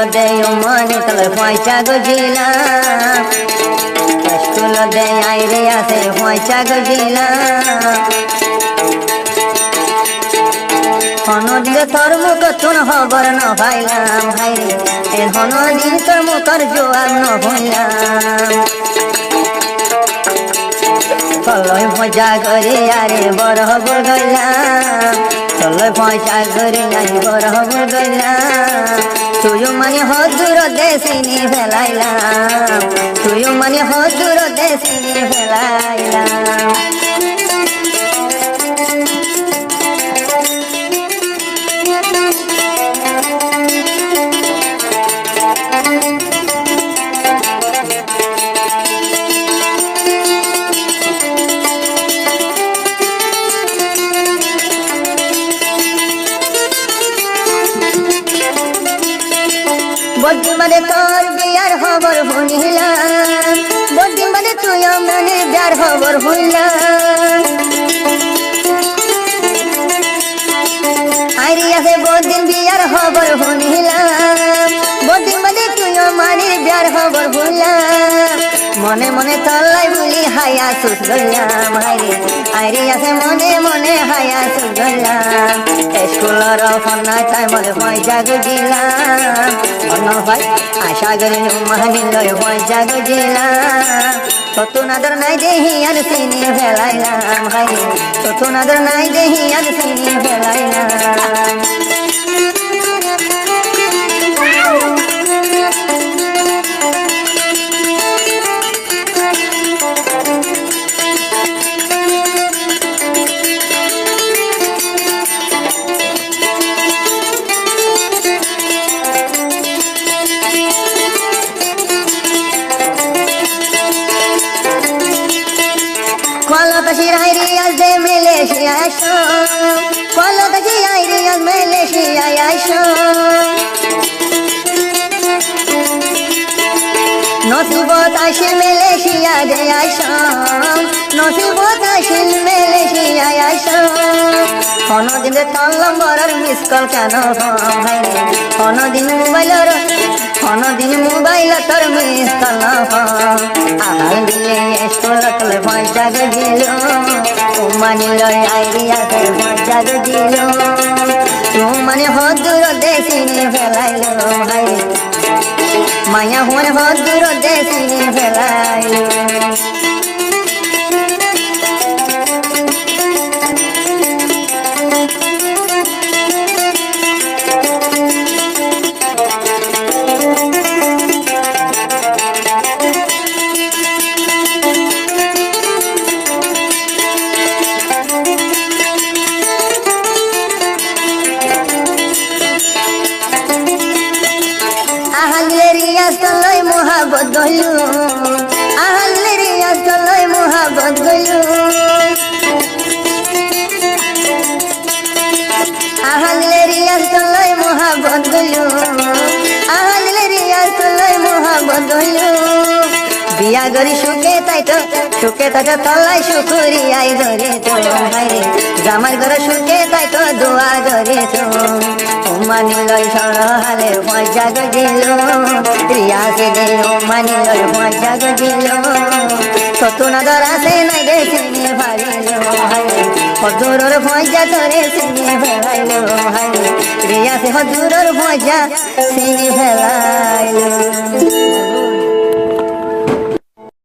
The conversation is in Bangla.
দেয় মানে তলে পয়সা গজিলা স্কুল দেয় আইরে আছে পয়সা গজিলা হনদিন তোর মুখ তুন খবর ন পাইলাম হাইরে এ হনদিন তোর মুখর জোয়ার ন ভুইলাম চলই মজা করে আরে বড় হবর গইলাম চলই পয়সা করে আরে বড় হবর গইলাম তুইও মানে হজুর দেশিনি ফেলাইলাম তুইও মানে হজুর দেশিনি ফেলাইলাম বদিন বাদে তোর বিয়ার খবর শুনিলাম বদিন বাদে তুই মানে বিয়ার খবর শুনলাম আইরি আছে বদিন বিয়ার খবর শুনিলাম বদিন বাদে তুই মানে বিয়ার খবর শুনলাম মনে মনে তলাই বলি হায়া সুখ গইলাম আইরি আছে মনে মনে হায়া সুখ গইলাম স্কুলের ফোনায় তাই মনে পয়সা গজিলাম অন্য ভাই আশা গরিল মাহানিল পয়সা গজিলাম ততুন আদর নাই দেহি আর চিনি ফেলাইলাম হাই ততুন আদর নাই দেহি আর চিনি ফেলাইলাম কলতাশি আইরি আজ মালয়েশিয়া আইসো কলতাশি আইরি আজ মালয়েশিয়া আইসো নসিবত আসিল মালয়েশিয়া দে আইসো নসিবত আসিল মালয়েশিয়া আইসো কোনদিন তোর নম্বরের মিস কল কেন কোনদিন মোবাইল তোর মিস কল আহাল দিলে স্কুল তোলে পয়সা গজিল মানিল আইরি আছে পয়সা গজিল মানে হদুর দেশিনি ফেলাইল ভাই মায়া হন হদুর দেশিনি ফেলাইল আহলেরিয়াস্তলই মোহাবত গইলু আহলেরিয়াস্তলই মোহাবত গইলু আহলেরিয়াস্তলই মোহাবত গইলু আহলেরিয়াস্তলই মোহাবত গইলু বিয়া গরি সুখে তাইতো তলাই সুখুরি আই ধরে তো হাইরে জামাই ঘরে সুখে তাইতো দোয়া ধরে তো মানিল সরহালে পয়সা গজিল রিয়াসে দে মানিল পয়সা গজিল ততুন আদর আছে নাই রে চিনি ফারিল হাইরে হজুরর পয়সা ধরে চিনি ফেলাইল হাইরে রিয়াসে হজুরর পয়সা চিনি ফেলাইল